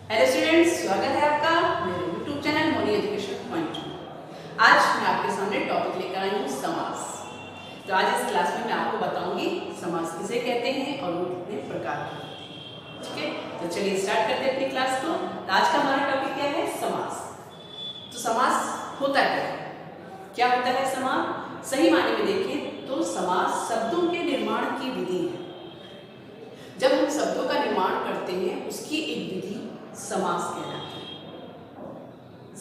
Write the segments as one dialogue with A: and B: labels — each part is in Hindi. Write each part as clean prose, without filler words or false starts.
A: हेलो स्टूडेंट्स, स्वागत है आपका मेरे YouTube channel Moni education point में। आज मैं आपके सामने टॉपिक लेकर आई हूँ समास। तो आज इस क्लास में मैं आपको बताऊंगी समास किसे कहते हैं और वो कितने प्रकार के होते हैं। ठीक है, तो चलिए स्टार्ट करते हैं अपनी क्लास को। तो आज का हमारा टॉपिक क्या है? समास। तो समास होता क्या होता है समास? सही मायने में देखें तो समास शब्दों के निर्माण की विधि है। जब हम शब्दों का निर्माण करते हैं उसकी एक विधि समास कहलाती है।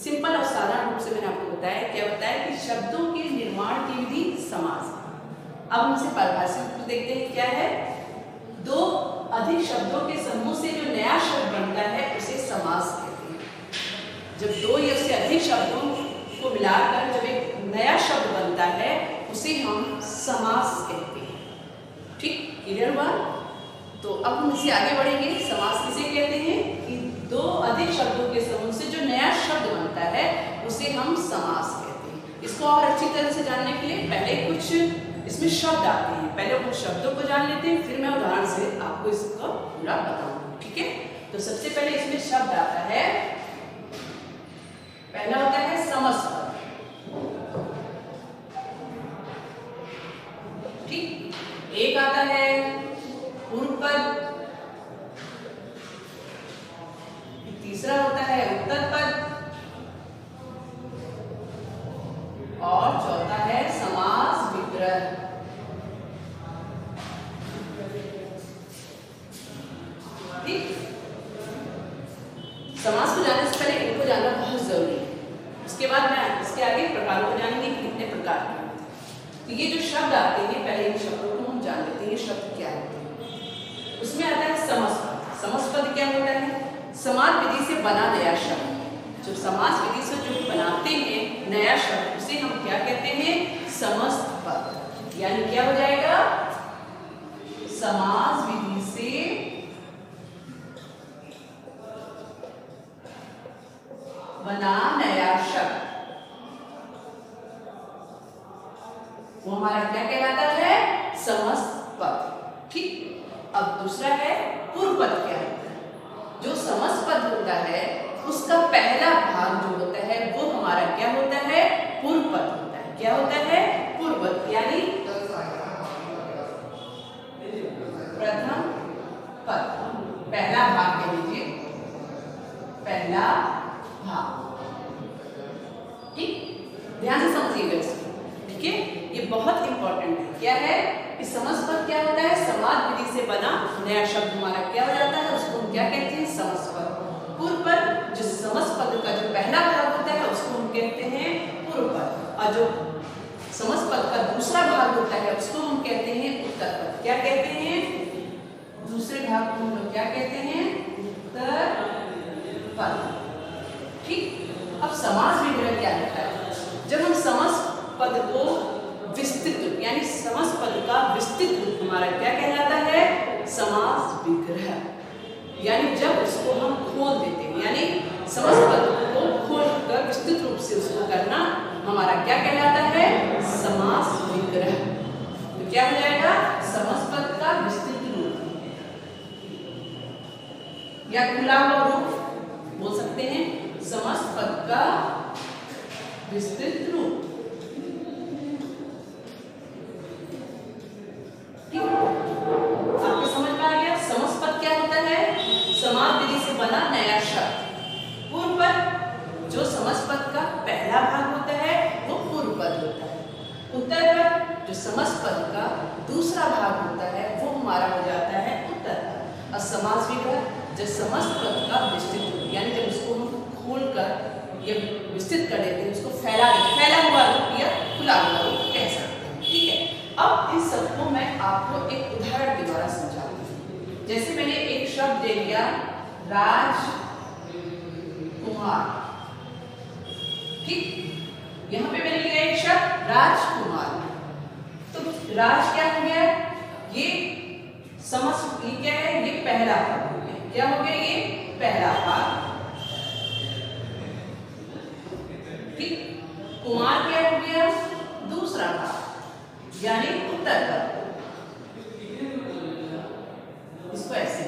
A: सिंपल और साधारण रूप से मैंने आपको बताया क्या बताया कि शब्दों के निर्माण की विधि समास है। अब हम इसे परिभाषित रूप देखते हैं क्या है। दो अधिक शब्दों के समूह से जो नया शब्द बनता है उसे समास कहते हैं। जब दो या उससे अधिक शब्दों को मिलाकर जब एक नया शब्द बनता है उसे हम समास कहते हैं। ठीक, क्लियर हुआ? तो अब हम इसे आगे बढ़ेंगे। समास किसे कहते हैं कि दो अधिक शब्दों के समूह से जो नया शब्द बनता है उसे हम समास कहते हैं। इसको और अच्छी तरह से जानने के लिए पहले कुछ इसमें शब्द आते हैं, पहले उन शब्दों को जान लेते हैं, फिर मैं उदाहरण से आपको इसको पूरा बताऊंगी। ठीक है, तो सबसे पहले इसमें शब्द आता है, पहला होता है समस्त। ठीक, एक आता है पूर्व पद, तीसरा होता है उत्तर पद और चौथा है समास विग्रह। ठीक, समास को जानने से पहले इनको जानना बहुत जरूरी है। उसके बाद मैं इसके आगे प्रकारों को जानेंगे कि कितने प्रकार के होते हैं। तो ये जो शब्द आते हैं पहले इन शब्दों को हम जान लेते हैं, ये शब्द क्या होते हैं। उसमें आता है समस्त। समस्त पद क्या होता है? समास विधि से बना नया शब्द। जब समास विधि से जो बनाते हैं नया शब्द उसे हम क्या कहते हैं? समस्त पद। यानी क्या हो जाएगा? समास विधि से बना नया शब्द वो हमारा क्या कहलाता है? समस्त पद। ठीक, अब दूसरा है पूर्व पद। क्या होता है? जो समस्त पद होता है उसका पहला भाग जो होता है वो हमारा क्या होता है? पूर्व पद होता है। क्या होता है? पूर्व पद, यानी प्रथम पद, पहला भाग कह लीजिए, पहला भाग। ठीक, ध्यान से समझिएगा इसको। ठीक है, ये बहुत इंपॉर्टेंट है। क्या है? इस समस्त पद क्या होता है? समास विधि से बना नया शब्द हमारा क्या हो जाता है? उसको हम क्या कहते हैं? समस्त पद। पूर्व पद, जो समस्त पद का जो पहला भाग होता है उसको हम कहते हैं पूर्व पद, और जो समस्त पद का दूसरा भाग होता है उसको हम कहते हैं उत्तर पद। क्या कहते हैं? दूसरे भाग को हम लोग क्या कहते हैं? उत्तर पद। ठीक, अब समास विग्रह क्या होता है? जब हम समस्त पद को विस्तृत रूप यानी समस्त पद का विस्तृत रूप हमारा क्या कहलाता है? समास विग्रह। यानी जब उसको हम खोल देते हैं, यानी समस्त पद को खोलकर विस्तृत रूप से उसको करना हमारा क्या कहलाता है? समास विग्रह। तो क्या हो जाएगा? समस्त पद का विस्तृत रूप या खुला हुआ रूप बोल सकते हैं। समस्त पद का विस्तृत रूप। आपको समझ में आ गया? समस्त पद क्या होता है? समास विधि से बना नया शब्द। पूर्व पद, जो समस्त पद का पहला भाग होता है वो पूर्व पद होता है। उत्तर पद, जो समस्त पद का दूसरा भाग होता है वो हमारा हो जाता है उत्तर पद। और समास विग्रह, जो समस्त पद का विस्तृत रूप, यानी जब उसको हम खोलकर ये विस्तृत कर देते हैं उसको फैला हुआ रूप या खुला हुआ रूप कह सकते हैं। ठीक है, अब इस सबको मैं आपको एक उदाहरण के द्वारा समझाऊंगी। जैसे मैंने एक शब्द ले लिया राजकुमार। ठीक, यहाँ पे मैंने लिया एक शब्द राजकुमार। तो राज क्या हो गया? ये समस्त, ये क्या है? ये पहला भाग हो गया। क्या हो गया? ये पहला भाग। ठीक, कुमार क्या हो गया? दूसरा भाग यानी उत्तर पद। इसको ऐसे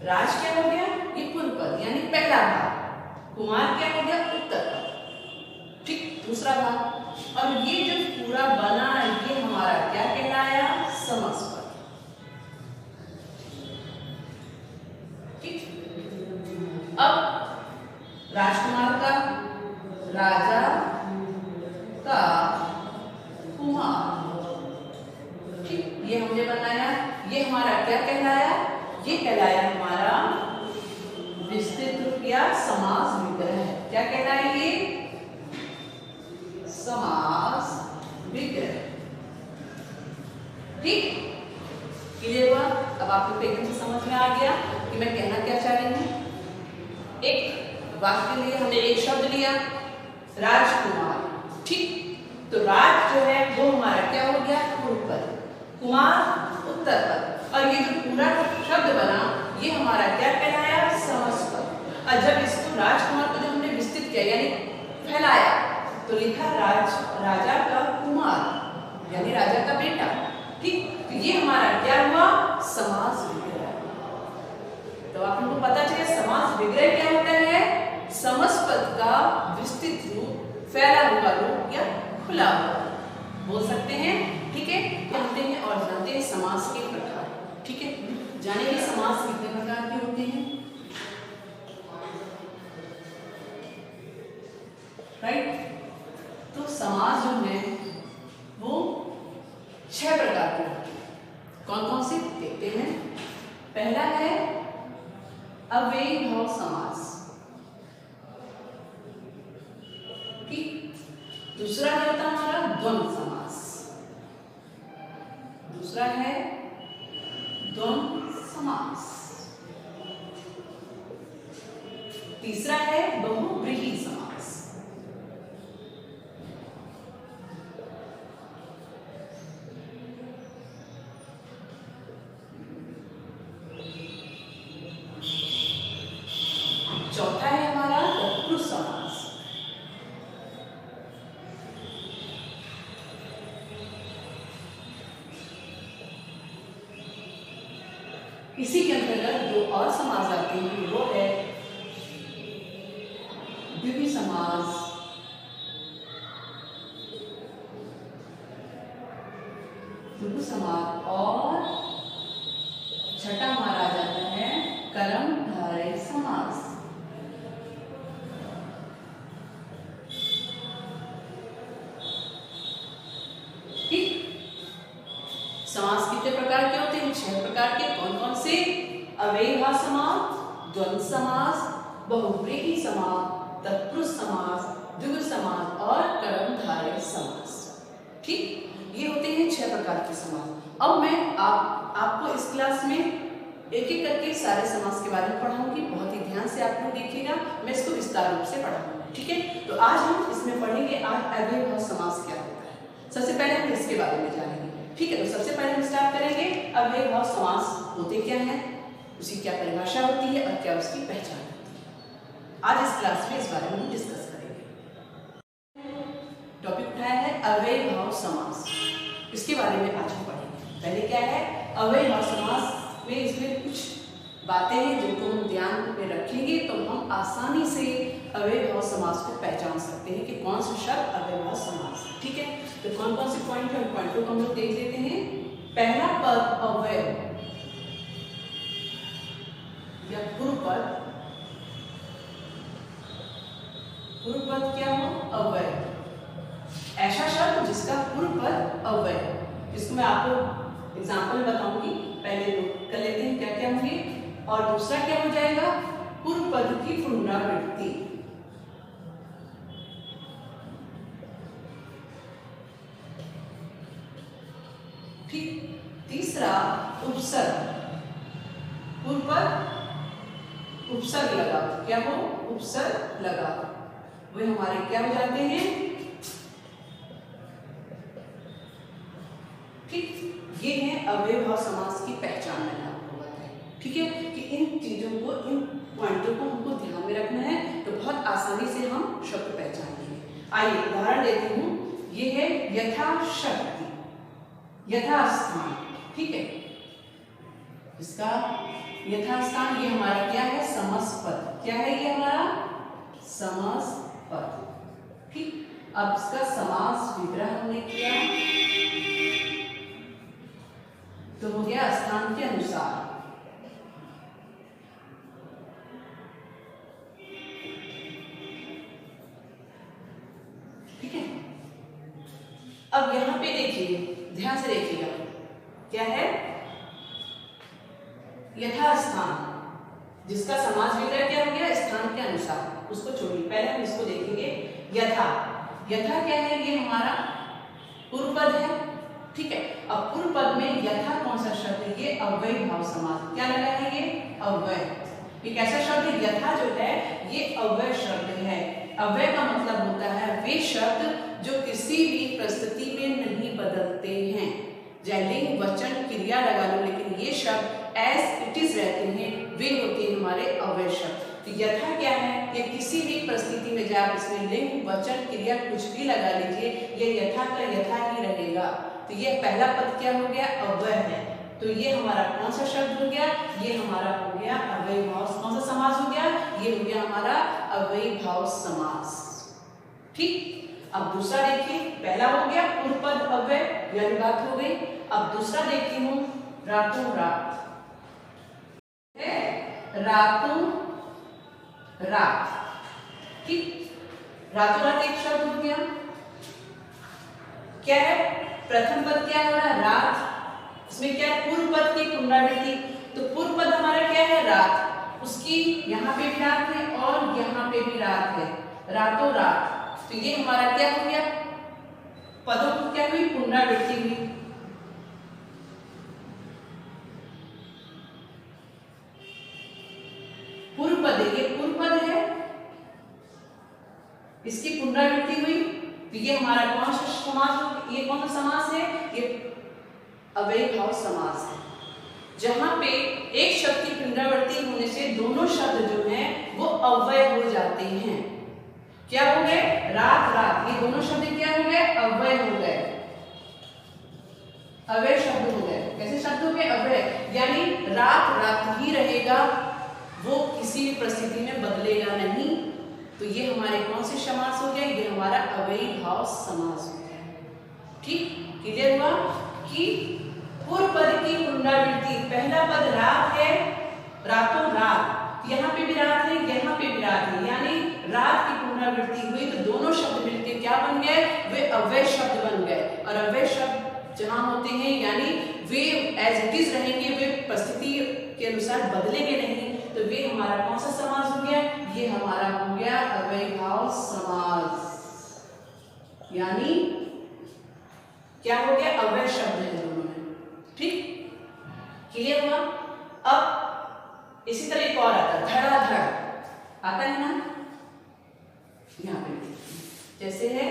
A: राज क्या हो गया, ये पूर्व पद यानी पहला भाग, कुमार क्या हो गया, उत्तर पद। ठीक, दूसरा भाग। और ये जो पूरा बना ये हमारा क्या कहलाया, समास पद। ठीक, अब राजकुमार का, राजा का, कुमार। ठीक, ये हमने बनाया, ये हमारा क्या कहलाया, ये कहलाया हमारा विस्तृत रूप या समास विग्रह। क्या कहलाया ये, समास विग्रह। ठीक, क्लियर हुआ? अब आपको एकदम से समझ में आ गया कि मैं कहना क्या चाह रही हूं। एक वाक्य लिए हमने एक शब्द लिया, राजकुमार। ठीक, तो राज जो है वो हमारा क्या हो गया, पूर्व पद, कुमार उत्तर पद, और ये जो पूरा शब्द बना ये हमारा क्या कहलाया, समास पद। और जब इसको राजकुमार को जब हमने विस्तृत किया यानी फैलाया तो लिखा राजा का कुमार यानी राजा का बेटा। ठीक, तो ये हमारा क्या हुआ, समास विग्रह। तो आप लोगों को पता चले समास विग्रह क्या होता है, समासपद का विस्तृत रूप, फैला हुआ रूप या खुला हुआ बोल सकते हैं। ठीक है, जानते हैं और जानते हैं समास के प्रकार। ठीक है, जानेंगे समास कितने प्रकार के होते हैं। राइट, तो समास जो है वो 6 प्रकार के होते हैं। कौन कौन से देखते हैं। पहला है अव्ययीभाव समास। ठीक, दूसरा है होता हमारा द्वंद्व समास, दूसरा है द्वंद्व समास, तीसरा है बहुव्रीहि समास, चौथा है हमारा तत्पुरुष समास, इसी के अंतर्गत जो और समास आते हैं वो है द्विगु समास, द्विगु समास, और छठा हमारा आ जाता है कर्मधारय समास। ठीक, समास कितने प्रकार के होते हैं, 6 प्रकार के। कौन कौन से, अव्ययीभाव समास, द्वंद्व समास, बहुव्रीहि समास, तत्पुरुष समास, द्विगु समास और कर्मधारय समास। ठीक, ये होते हैं 6 प्रकार के समास। अब मैं आपको इस क्लास में एक एक करके सारे समास के बारे में पढ़ाऊंगी। बहुत ही ध्यान से आप लोग देखिएगा, मैं इसको विस्तार रूप से पढ़ाऊंगी। ठीक है, तो आज हम इसमें पढ़ेंगे आज अव्ययीभाव समास क्या होता है। सबसे पहले हम इसके बारे में जानेंगे। ठीक है, तो सबसे पहले हम स्टार्ट करेंगे अव्ययीभाव समास होते क्या हैं, उसकी क्या परिभाषा होती है और क्या उसकी पहचान होती है। आज इस क्लास में इस बारे में हम डिस्कस करेंगे। टॉपिक उठाया है अव्ययीभाव समास, इसके बारे में आज हम पढ़ेंगे। पहले क्या है अव्ययीभाव समास में, इसमें कुछ बातें हैं जिनको हम ध्यान में रखेंगे तो हम आसानी से अव्ययीभाव समास को पहचान सकते हैं कि कौन सा शब्द अव्ययीभाव समास है। ठीक है, तो कौन कौन से पॉइंट है, पॉइंटों को हम लोग देख लेते हैं। पहला पद अव्यय या पूर्व पद, पूर्व पद क्या हो, अव्यय, ऐसा शब्द जिसका पूर्व पद अव्यय। इसको मैं आपको एग्जाम्पल बताऊंगी, पहले नोट कर लेते हैं क्या क्या होंगे। और दूसरा क्या हो जाएगा, पूर्व पद की पुनरावृत्ति। ठीक, तीसरा उपसर्ग, पूर्व पद उपसर्ग लगा, क्या हो, उपसर्ग लगा, वे हमारे क्या हो जाते हैं। ठीक, ये है अव्ययीभाव समास की पहचान मैंने आपको बताई। ठीक है, कि इन चीजों को, इन पॉइंटों को हमको ध्यान में रखना है तो बहुत आसानी से हम शब्द पहचान लेंगे। आइए उदाहरण देती हूँ, ये है यथाशक्ति, यथास्थान। ठीक है, इसका यथास्थान, ये हमारा क्या है, समस्पद। क्या है ये हमारा, समस्पद। ठीक, अब इसका समास विग्रह हमने किया तो हो गया स्थान के अनुसार। ठीक है, अब यहां पे देखिए, ध्यान से देखिएगा, क्या है, यथास्थान, जिसका समास विग्रह क्या हो गया, स्थान के अनुसार। उसको छोड़िए, पहले हम इसको देखेंगे। यथा, यथा क्या है, ये हमारा पूर्व पद है। ठीक है, अब पूर्व पद में यथा कौन सा शब्द है, ये अव्यय भाव समास। क्या लगा है, ये अव्यय। एक ऐसा शब्द है, यथा जो है ये अव्यय शब्द है। अव्यय का मतलब होता है वे शब्द जो किसी भी परिस्थिति में नहीं बदलते हैं। चाहे लिंग वचन क्रिया लगा लो, लेकिन ये शब्द एज इट इज रहते हैं, वे होते हैं हमारे अव्यय शब्द। तो यथा क्या है, ये किसी भी परिस्थिति में जाए, इसमें लिंग वचन क्रिया कुछ भी लगा लीजिए, ये यथा का यथा ही रहेगा। तो ये पहला पद क्या हो गया, अव्यय है। तो ये हमारा कौन सा शब्द हो गया, ये हमारा हो गया अव्यय भाव। कौन सा समास हो गया, ये हो गया हमारा अव्यय भाव समास। ठीक, अब दूसरा देखिए, पहला हो गया पूर्व पद अव्यय, यह बात हो गई। अब दूसरा देखती हूँ, रातों रात, रातों रात। ठीक, रातों रात एक शब्द हो गया। क्या है, प्रथम पद क्या हो रहा है, रात। इसमें क्या है, पूर्व पद की पुनरावृत्ति। तो पूर्व पद हमारा क्या है, रात, उसकी यहाँ पे भी रात है और यहाँ पे भी रात है, रातों रात। तो ये हमारा क्या हो गया, पदों को क्या हुई, पुनरावृत्ति हुई। पूर्व पद, ये पूर्व पद है, इसकी पुनरावृत्ति हुई। तो ये हमारा कौन सा समास, ये कौन सा समास है, ये अव्यय भाव समास है, जहां पे एक शब्द की पुनरावृत्ति होने से दोनों शब्द जो हैं वो अव्यय हो जाते हैं। क्या हो गए, रात रात, ये दोनों शब्द क्या हो गए, अव्यय हो गए, अव्यय शब्द हो गए। कैसे शब्द हो गए, अव्यय, यानी रात रात ही रहेगा, वो किसी भी परिस्थिति में बदलेगा नहीं। तो ये हमारे कौन से समास हो गए, ये हमारा अव्यय भाव समास हो गया। ठीक, क्लियर हुआ कि पूर्व पद की पुनरावृत्ति, पहला पद रात है, रातों रात, यहाँ पे भी रात है, यहाँ पे भी रात है, यानी रात की पुनरावृत्ति हुई तो दोनों शब्द मिलकर क्या बन गए, वे अव्यय शब्द बन गए। और अव्यय शब्द जहां होते हैं यानी वे एज इट इज रहेंगे, वे परिस्थिति के अनुसार बदलेंगे नहीं। तो वे हमारा कौन सा समास हो गया, ये हमारा हो गया अव्यय भाव समास, यानी क्या हो गया, अव्यय शब्द है दोनों में। ठीक, क्लियर हुआ। अब इसी तरह एक और आता है, धड़ाधड़, आता है ना, यहाँ पे जैसे है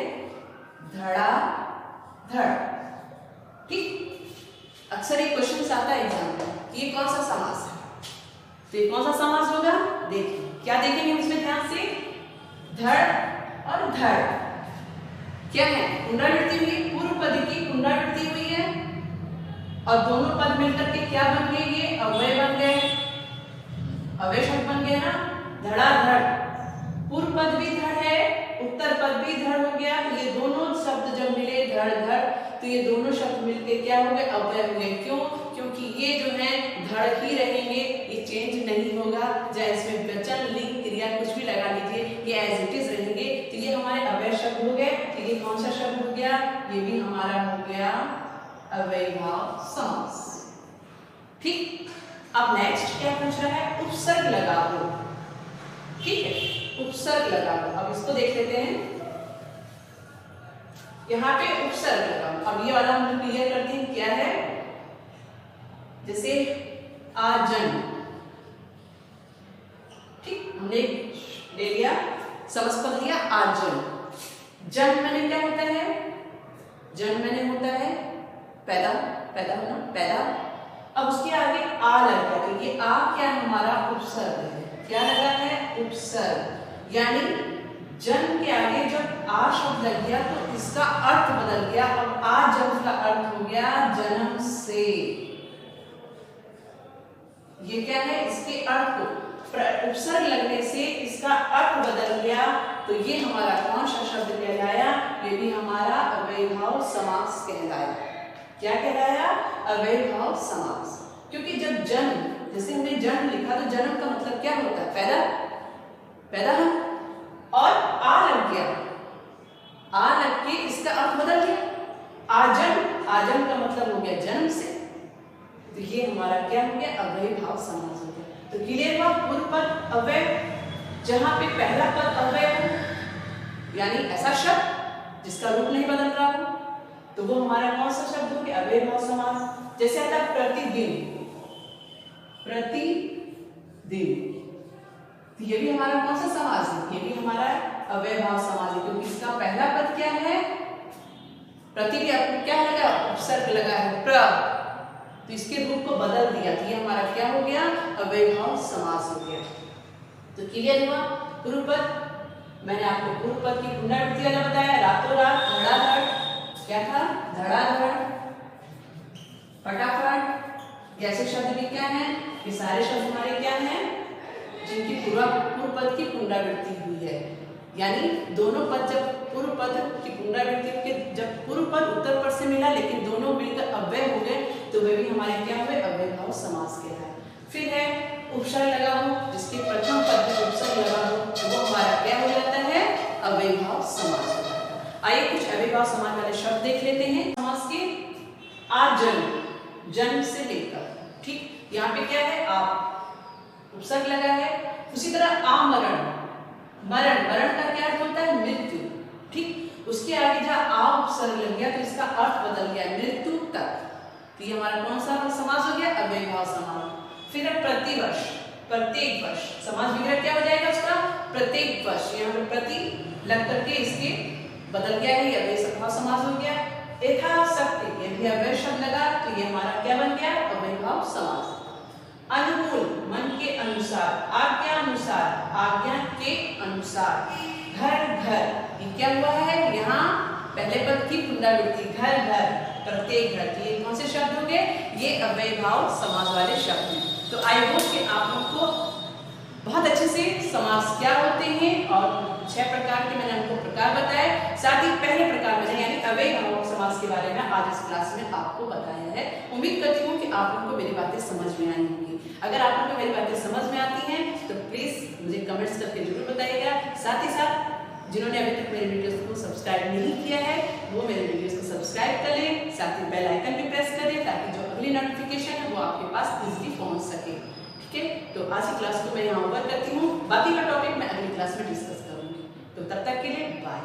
A: धड़ाधड़। ठीक, अक्सर एक क्वेश्चन आता है एग्जाम में कि ये कौन सा समास है, तो ये कौन सा समास होगा, देखिए क्या देखेंगे हम इसमें ध्यान से, धड़ और धड़ क्या है, पुनरावृत्ति हुई, पूर्व पद की पुनरावृत्ति हुई है और दोनों पद मिलकर के क्या बन गए, ये अव्यय बन गए, अव्यय शब्द बन गए ना, धड़ाधड़। पूर्व पद भी धड़ है, उत्तर पद भी धड़ हो गया। ये दोनों शब्द जब मिले धड़ धड़, तो ये दोनों शब्द मिलके क्या हो गए, अव्यय हो गए। क्यों, क्योंकि ये जो है धड़ ही रहेंगे, ये चेंज नहीं होगा, चाहे इसमें वचन लिंग क्रिया कुछ भी लगा लीजिए, ये एज इट इज रहेंगे। तो ये हमारे अव्यय शब्द हो गए। तो ये कौन सा शब्द हो गया, ये भी हमारा हो गया अव्यय भाव समास। ठीक, अब नेक्स्ट क्या पूछ रहा है, उपसर्ग लगा दो। ठीक है, उपसर्ग लगा दो। अब इसको देख लेते हैं, यहाँ पे उपसर्ग लगा। अब ये वाला हम क्लियर करते हैं क्या है, जैसे आजन। ठीक, हमने ले लिया, समझ लिया आजन। जन मैंने क्या होता है, जन मैंने होता है पैदा, पैदा होना, पैदा। अब उसके आगे आ लग गया, तो ये आ क्या हमारा उपसर्ग है, क्या लगा है, उपसर्ग। यानी जन्म के आगे जब आ शब्द लग गया तो इसका अर्थ बदल गया। अब आ जन्म का अर्थ हो गया जन्म से, ये क्या है, इसके अर्थ को उपसर्ग लगने से इसका अर्थ बदल गया, तो ये हमारा कौन सा शब्द कहलाया, ये भी हमारा अव्ययीभाव समास कहलाया। क्या कहलाया, अव्ययीभाव समास। क्योंकि जब जन्म, जैसे हमने जन्म लिखा तो जन्म का मतलब क्या होता है, पैदा, पैदा हम, और आ लग गया, आ लग के इसका अर्थ बदल गया, आजन्म, आजन्म का मतलब हो गया जन्म से, तो ये हमारा क्या हो गया, अव्ययीभाव समास हो गया। तो क्लियर हुआ, पूर्व पद अव्यय, जहां पे पहला पद अव्यय हो, यानी ऐसा शब्द जिसका रूप नहीं बदल रहा हो, तो वो हमारा कौन सा शब्द हो गया, अव्ययीभाव समास। जैसे आता है प्रतिदिन, प्रतिदिन, तो ये भी हमारा कौन सा समास है, ये भी हमारा अव्ययीभाव समास है, क्योंकि इसका पहला पद क्या है, प्रति के क्या लगा, उपसर्ग लगा है प्र, तो इसके रूप को बदल दिया, तो ये हमारा क्या हो गया, अव्ययीभाव समास हो गया। तो क्लियर हुआ, पूर्व पद, मैंने आपको पूर्व पद की पुनरावृत्ति वाला बताया, रातों रात, धड़ाधड़, क्या था, धड़ाधड़, फटाफट, ऐसे शब्द भी क्या है, ये सारे शब्द हमारे क्या हैं, जिनकी पूर्व पद की पुनरावृत्ति हुई है, यानी दोनों पद जब पूर्व पद की पुनरावृत्ति के, जब पूर्व पद उत्तर पद से मिला लेकिन दोनों मिलकर अव्यय हो गए, तो वे भी हमारे क्या हुए, अव्ययीभाव समास कहलाए। फिर है उपसर्ग लगा हो, जिसके प्रथम पद में उपसर्ग लगा हो, तो वो हमारा क्या हो जाता है, अव्ययीभाव समास हो जाता है। आइए कुछ अव्ययीभाव समास वाले शब्द देख लेते हैं समास के। आजन्म, जन्म से लेकर, ठीक, यहाँ पे क्या है, आप उपसर्ग लगा है। उसी तरह आमरण, मरण, मरण का क्या अर्थ होता है, मृत्यु, ठीक, उसके आगे जहाँ आ उपसर्ग लग गया तो इसका अर्थ बदल गया, मृत्यु तक, तो ये हमारा कौन सा समास हो गया, अव्ययीभाव समास। फिर है प्रतिवर्ष, प्रत्येक वर्ष, समास विग्रह क्या हो जाएगा उसका, प्रत्येक वर्ष, यहाँ पे प्रति लग करके इसके बदल गया है, ये अव्ययीभाव समास हो गया। यथाशक्ति, ये भी अव्यय शब्द लगा, तो ये हमारा क्या बन गया, अव्ययीभाव समास। अनुकूल, मन के अनुसार, आज्ञा अनुसार, आज्ञा के अनुसार। घर घर, ये क्या हुआ है, यहाँ पहले पद की पुनरावृत्ति, घर घर, प्रत्येक घर, तो ये कौन से शब्द होंगे, ये अव्ययीभाव समास वाले शब्द हैं। तो आई होप कि आप लोग को बहुत अच्छे से समास क्या होते हैं और 6 प्रकार के मैंने आपको प्रकार बताए, साथ ही पहले प्रकार मैंने यानी अव्ययीभाव समास के बारे में आज इस क्लास में आपको बताया है। उम्मीद करती हूँ कि आप लोगों को मेरी बातें समझ में आई होंगी। अगर आप लोगों को मेरी बातें समझ में आती हैं तो प्लीज मुझे कमेंट्स करके जरूर बताइएगा। साथ ही साथ जिन्होंने अभी तक मेरे वीडियोस को सब्सक्राइब नहीं किया है वो मेरे वीडियोस को सब्सक्राइब कर लें, साथ ही बेल आइकन भी प्रेस करें ताकि जो अगली नोटिफिकेशन है वो आपके पास इजीली पहुंच सके। ठीक है, तो आज की क्लास को मैं यहाँ ओवर करती हूँ, बाकी का टॉपिक मैं अगली क्लास में डिस्कस करूँगी। तो तब तक के लिए बाय।